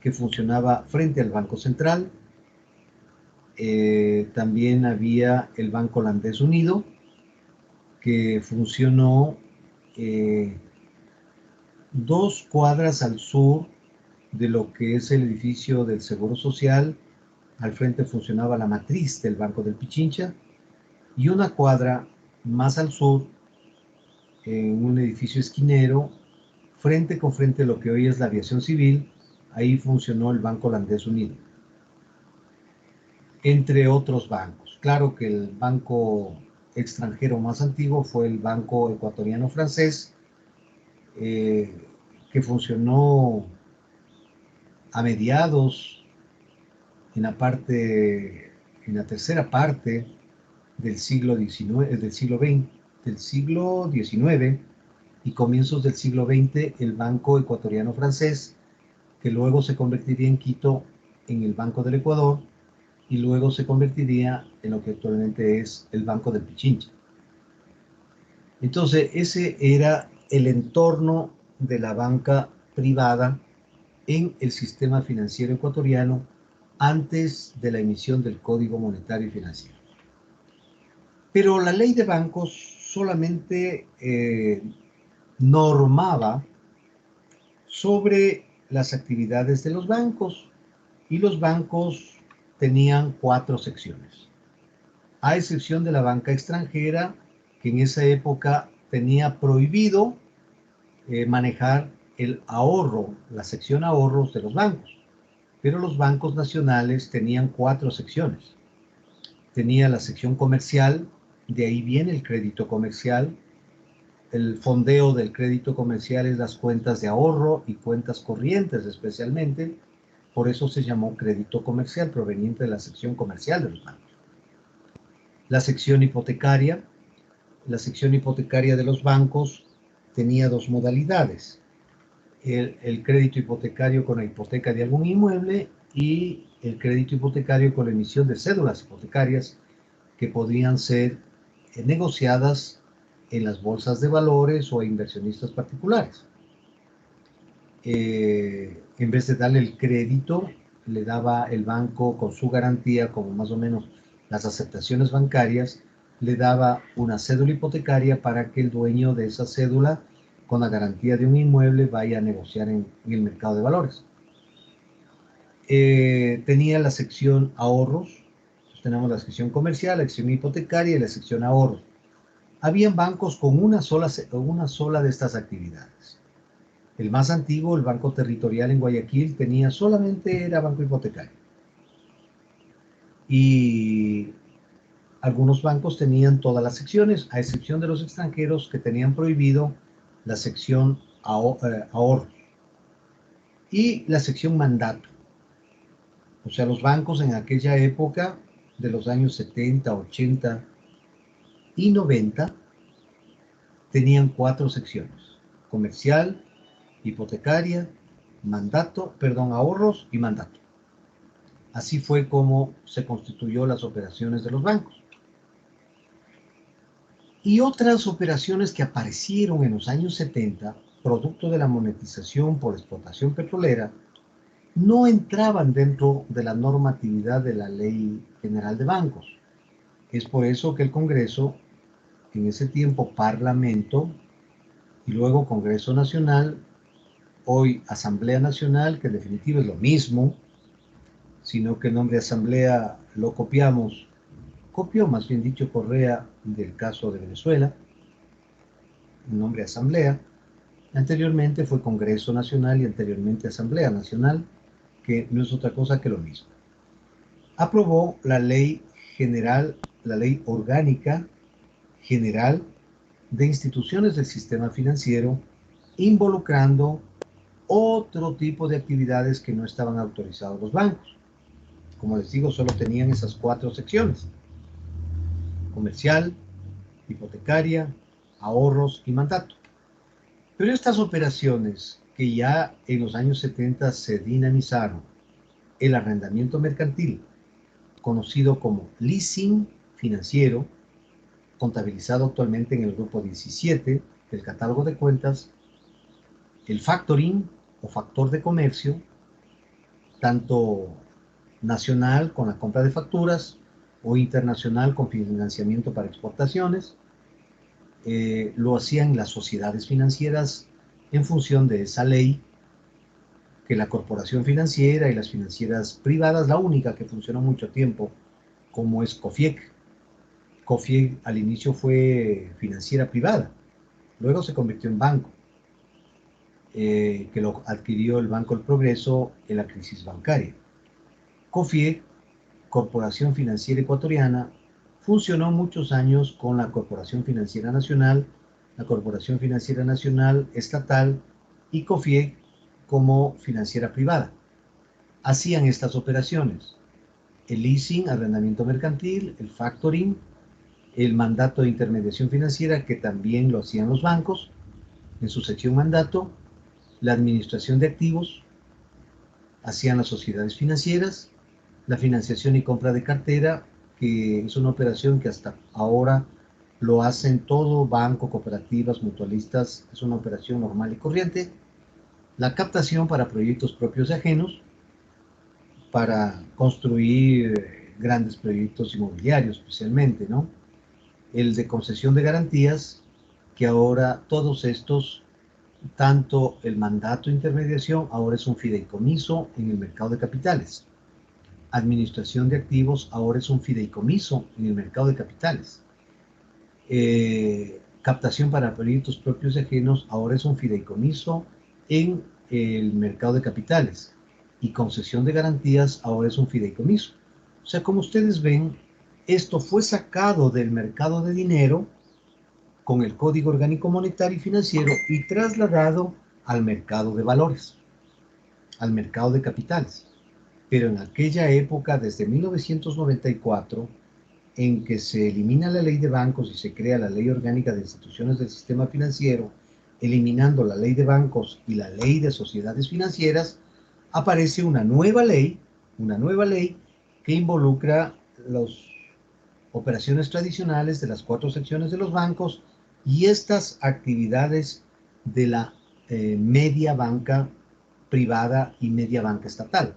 que funcionaba frente al Banco Central. También había el Banco Holandés Unido, que funcionó 2 cuadras al sur de lo que es el edificio del Seguro Social. Al frente funcionaba la matriz del Banco del Pichincha, y 1 cuadra más al sur, en un edificio esquinero, frente con frente a lo que hoy es la aviación civil, ahí funcionó el Banco Holandés Unido, entre otros bancos. Claro que el banco extranjero más antiguo fue el Banco Ecuatoriano Francés, que funcionó a mediados, en la tercera parte del siglo XIX y comienzos del siglo XX, el Banco Ecuatoriano Francés, que luego se convertiría en Quito en el Banco del Ecuador y luego se convertiría en lo que actualmente es el Banco del Pichincha. Entonces, ese era el entorno de la banca privada en el sistema financiero ecuatoriano antes de la emisión del Código Monetario y Financiero. Pero la ley de bancos solamente normaba sobre las actividades de los bancos, y los bancos tenían 4 secciones, a excepción de la banca extranjera, que en esa época tenía prohibido manejar el ahorro, la sección ahorros de los bancos. Pero los bancos nacionales tenían 4 secciones. Tenía la sección comercial, de ahí viene el crédito comercial. El fondeo del crédito comercial es las cuentas de ahorro y cuentas corrientes especialmente. Por eso se llamó crédito comercial, proveniente de la sección comercial de los bancos. La sección hipotecaria, la sección hipotecaria de los bancos tenía dos modalidades. El crédito hipotecario con la hipoteca de algún inmueble y el crédito hipotecario con la emisión de cédulas hipotecarias que podían ser negociadas en las bolsas de valores o a inversionistas particulares. En vez de darle el crédito, le daba el banco con su garantía, como más o menos las aceptaciones bancarias, le daba una cédula hipotecaria para que el dueño de esa cédula, con la garantía de un inmueble, vaya a negociar en el mercado de valores. Tenía la sección ahorros, tenemos la sección comercial, la sección hipotecaria y la sección ahorros. Habían bancos con una sola de estas actividades. El más antiguo, el Banco Territorial en Guayaquil, era banco hipotecario. Y algunos bancos tenían todas las secciones, a excepción de los extranjeros que tenían prohibido la sección ahorros y la sección mandato. O sea, los bancos en aquella época, de los años 70, 80 y 90, tenían 4 secciones: comercial, hipotecaria, ahorros y mandato. Así fue como se constituyó las operaciones de los bancos. Y otras operaciones que aparecieron en los años 70, producto de la monetización por explotación petrolera, no entraban dentro de la normatividad de la Ley General de Bancos. Es por eso que el Congreso, en ese tiempo Parlamento, y luego Congreso Nacional, hoy Asamblea Nacional, que en definitiva es lo mismo, sino que el nombre Asamblea lo copió más bien dicho Correa del caso de Venezuela, el nombre Asamblea. Anteriormente fue Congreso Nacional y anteriormente Asamblea Nacional, que no es otra cosa que lo mismo. Aprobó la ley orgánica general de instituciones del sistema financiero, involucrando otro tipo de actividades que no estaban autorizados los bancos. Como les digo, solo tenían esas 4 secciones: comercial, hipotecaria, ahorros y mandato. Pero estas operaciones que ya en los años 70 se dinamizaron, el arrendamiento mercantil, conocido como leasing financiero, contabilizado actualmente en el grupo 17 del catálogo de cuentas, el factoring o factor de comercio, tanto nacional con la compra de facturas o internacional con financiamiento para exportaciones, lo hacían las sociedades financieras en función de esa ley, que la corporación financiera y las financieras privadas, la única que funcionó mucho tiempo, como es COFIEC. COFIEC al inicio fue financiera privada, luego se convirtió en banco, que lo adquirió el Banco del Progreso en la crisis bancaria. COFIEC, Corporación Financiera Ecuatoriana, funcionó muchos años con la Corporación Financiera Nacional, la Corporación Financiera Nacional Estatal y COFIEC como financiera privada. Hacían estas operaciones: el leasing, arrendamiento mercantil, el factoring, el mandato de intermediación financiera, que también lo hacían los bancos en su sección mandato, la administración de activos, hacían las sociedades financieras, la financiación y compra de cartera, que es una operación que hasta ahora lo hacen todo banco, cooperativas, mutualistas, es una operación normal y corriente. La captación para proyectos propios y ajenos, para construir grandes proyectos inmobiliarios especialmente, ¿no? El de concesión de garantías, que ahora todos estos, tanto el mandato de intermediación, ahora es un fideicomiso en el mercado de capitales. Administración de activos, ahora es un fideicomiso en el mercado de capitales. Captación para proyectos propios y ajenos, ahora es un fideicomiso en el mercado de capitales. Y concesión de garantías, ahora es un fideicomiso. O sea, como ustedes ven, esto fue sacado del mercado de dinero con el Código Orgánico Monetario y Financiero y trasladado al mercado de valores, al mercado de capitales. Pero en aquella época, desde 1994, en que se elimina la ley de bancos y se crea la ley orgánica de instituciones del sistema financiero, eliminando la ley de bancos y la ley de sociedades financieras, aparece una nueva ley que involucra las operaciones tradicionales de las 4 secciones de los bancos y estas actividades de la media banca privada y media banca estatal.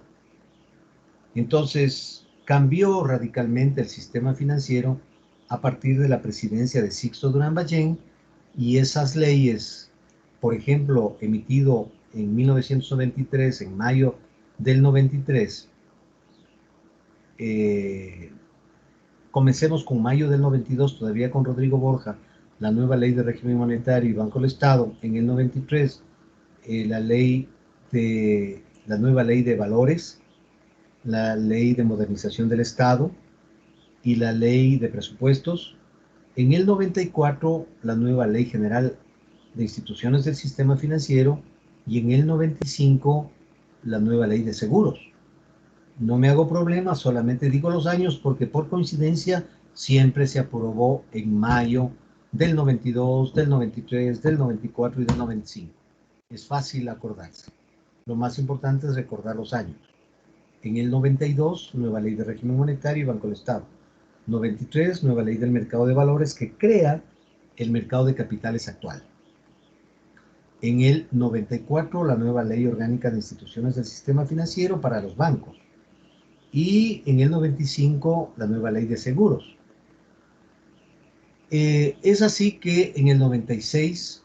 Entonces, cambió radicalmente el sistema financiero a partir de la presidencia de Sixto Durán Ballén, y esas leyes, por ejemplo, emitido en 1993, en mayo del 93, comencemos con mayo del 92, todavía con Rodrigo Borja, la nueva ley de régimen monetario y Banco del Estado. En el 93, la nueva ley de valores, la ley de modernización del Estado y la ley de presupuestos. En el 94, la nueva ley general de instituciones del sistema financiero, y en el 95, la nueva ley de seguros. No me hago problema, solamente digo los años porque por coincidencia siempre se aprobó en mayo del 92, del 93, del 94 y del 95. Es fácil acordarse. Lo más importante es recordar los años. En el 92, nueva ley de régimen monetario y Banco del Estado. 93, nueva ley del mercado de valores que crea el mercado de capitales actual. En el 94, la nueva ley orgánica de instituciones del sistema financiero para los bancos. Y en el 95, la nueva ley de seguros. Es así que en el 96,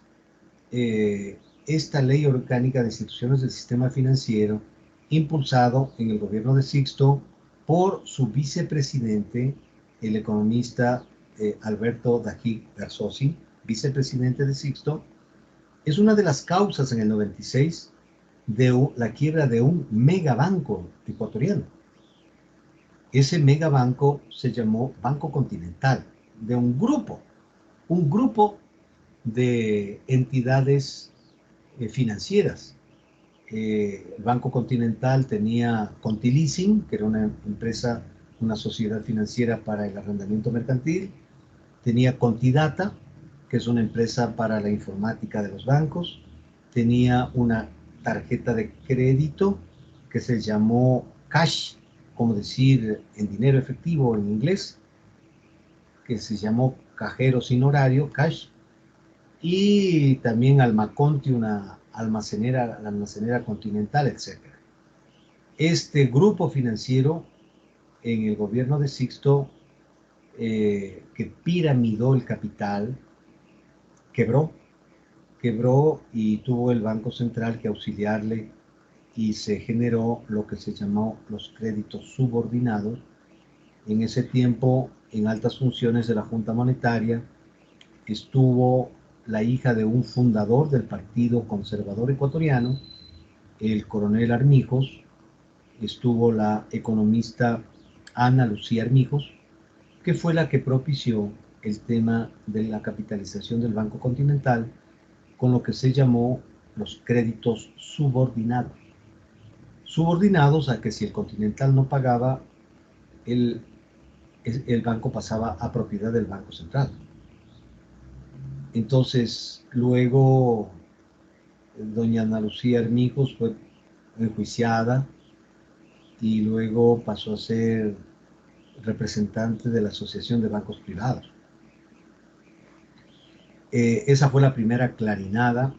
esta ley orgánica de instituciones del sistema financiero, impulsado en el gobierno de Sixto por su vicepresidente, el economista Alberto Dají Garzosi, vicepresidente de Sixto, es una de las causas en el 96 de la quiebra de un megabanco ecuatoriano. Ese megabanco se llamó Banco Continental, de un grupo de entidades financieras. El Banco Continental tenía Contileasing, que era una empresa, una sociedad financiera para el arrendamiento mercantil. Tenía Contidata, que es una empresa para la informática de los bancos. Tenía una tarjeta de crédito que se llamó Cash, como decir en dinero efectivo en inglés, que se llamó Cajero Sin Horario, Cash. Y también Almaconti, la almacenera Continental, etc. Este grupo financiero en el gobierno de Sixto, que piramidó el capital, quebró y tuvo el Banco Central que auxiliarle, y se generó lo que se llamó los créditos subordinados. En ese tiempo, en altas funciones de la Junta Monetaria, estuvo la hija de un fundador del Partido Conservador Ecuatoriano, el coronel Armijos. Estuvo la economista Ana Lucía Armijos, que fue la que propició el tema de la capitalización del Banco Continental con lo que se llamó los créditos subordinados. Subordinados a que si el Continental no pagaba, el banco pasaba a propiedad del Banco Central. Entonces, luego, doña Ana Lucía Armijos fue enjuiciada y luego pasó a ser representante de la Asociación de Bancos Privados. Esa fue la primera clarinada.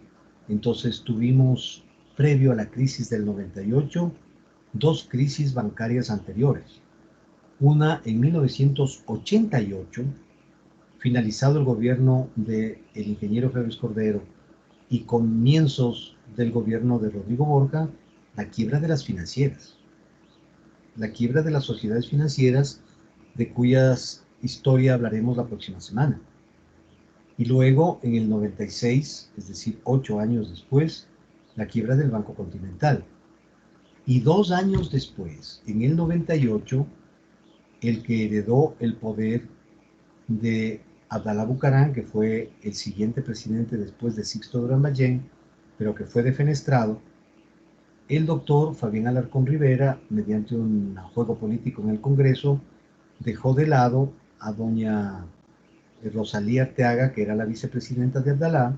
Entonces tuvimos, previo a la crisis del 98, 2 crisis bancarias anteriores. Una en 1988, finalizado el gobierno del ingeniero Félix Cordero y comienzos del gobierno de Rodrigo Borja, la quiebra de las financieras. La quiebra de las sociedades financieras, de cuyas historia hablaremos la próxima semana. Y luego, en el 96, es decir, 8 años después, la quiebra del Banco Continental. Y 2 años después, en el 98, el que heredó el poder de Abdalá Bucaram, que fue el siguiente presidente después de Sixto Durán Ballén, pero que fue defenestrado, el doctor Fabián Alarcón Rivera, mediante un juego político en el Congreso, dejó de lado a doña Rosalía Arteaga, que era la vicepresidenta de Abdalá,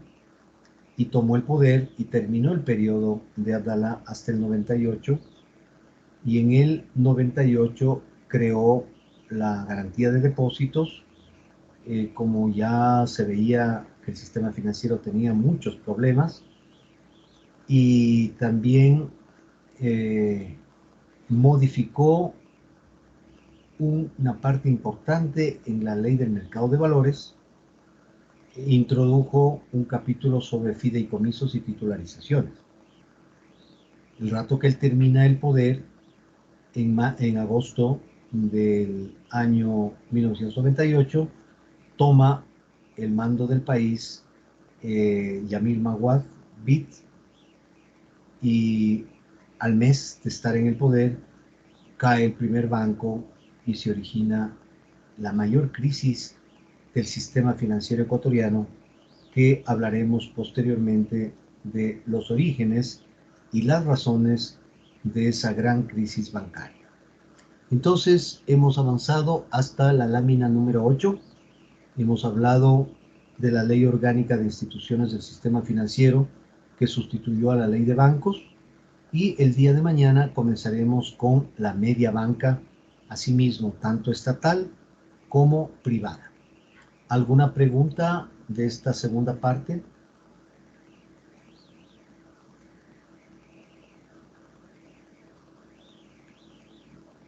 y tomó el poder y terminó el periodo de Abdalá hasta el 98, y en el 98 creó la garantía de depósitos. Como ya se veía que el sistema financiero tenía muchos problemas, y también modificó una parte importante en la ley del mercado de valores. Introdujo un capítulo sobre fideicomisos y titularizaciones. El rato que él termina el poder, en agosto del año 1998, toma el mando del país Yamil Maguad Bit, y al mes de estar en el poder cae el primer banco y se origina la mayor crisis del sistema financiero ecuatoriano, que hablaremos posteriormente de los orígenes y las razones de esa gran crisis bancaria. Entonces, hemos avanzado hasta la lámina número 8. Hemos hablado de la Ley Orgánica de Instituciones del Sistema Financiero, que sustituyó a la Ley de Bancos, y el día de mañana comenzaremos con la media banca, asimismo, tanto estatal como privada. ¿Alguna pregunta de esta segunda parte?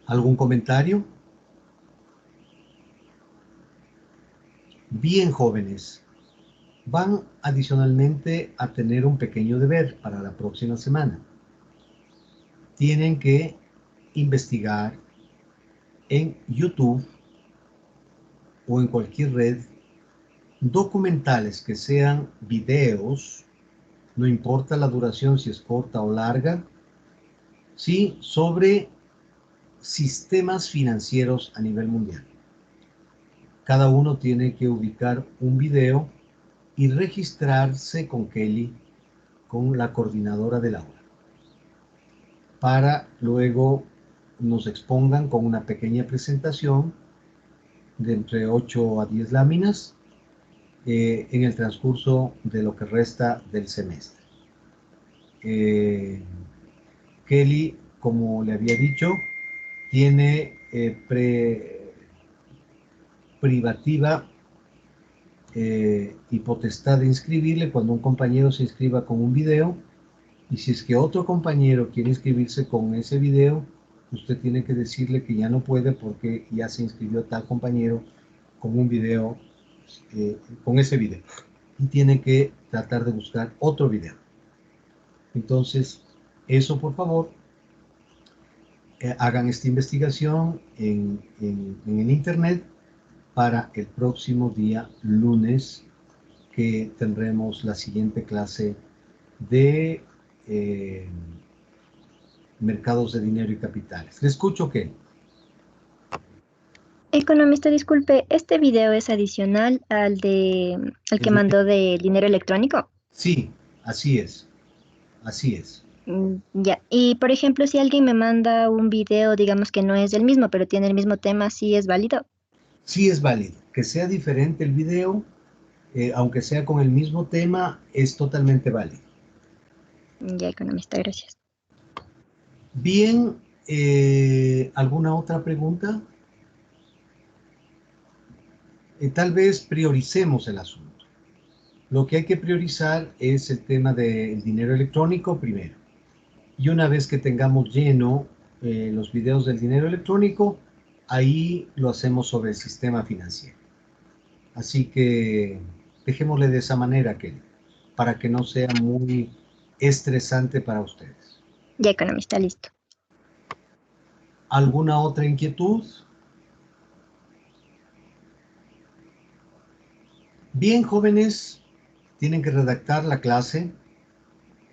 ¿Algún comentario? Bien, jóvenes, van adicionalmente a tener un pequeño deber para la próxima semana. Tienen que investigar en YouTube o en cualquier red documentales que sean videos, no importa la duración, si es corta o larga, sí, sobre sistemas financieros a nivel mundial. Cada uno tiene que ubicar un video y registrarse con Kelly, con la coordinadora del aula, para luego nos expongan con una pequeña presentación de entre 8 a 10 láminas en el transcurso de lo que resta del semestre. Kelly, como le había dicho, tiene privativa y potestad de inscribirle cuando un compañero se inscriba con un video, y si es que otro compañero quiere inscribirse con ese video, usted tiene que decirle que ya no puede porque ya se inscribió tal compañero con un video, con ese video, y tiene que tratar de buscar otro video. Entonces, eso por favor, hagan esta investigación en el internet para el próximo día lunes, que tendremos la siguiente clase de mercados de dinero y capitales. Le escucho, ¿qué? Economista, disculpe, ¿este video es adicional al que mandó de dinero electrónico? Sí, así es. Así es. Ya, y por ejemplo, si alguien me manda un video, digamos que no es del mismo, pero tiene el mismo tema, ¿sí es válido? Sí es válido. Que sea diferente el video, aunque sea con el mismo tema, es totalmente válido. Ya, economista, gracias. Bien, ¿alguna otra pregunta? Tal vez prioricemos el asunto. Lo que hay que priorizar es el tema del dinero electrónico primero. Y una vez que tengamos lleno los videos del dinero electrónico, ahí lo hacemos sobre el sistema financiero. Así que dejémosle de esa manera, Kelly, para que no sea muy estresante para ustedes. Ya, economista, listo. ¿Alguna otra inquietud? Bien, jóvenes, tienen que redactar la clase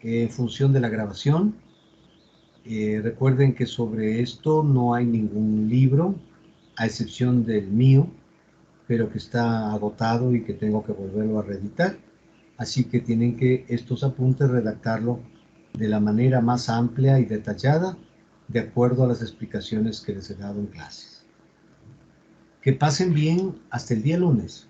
en función de la grabación. Recuerden que sobre esto no hay ningún libro, a excepción del mío, pero que está agotado y que tengo que volverlo a reeditar. Así que tienen que estos apuntes redactarlo de la manera más amplia y detallada, de acuerdo a las explicaciones que les he dado en clases. Que pasen bien hasta el día lunes.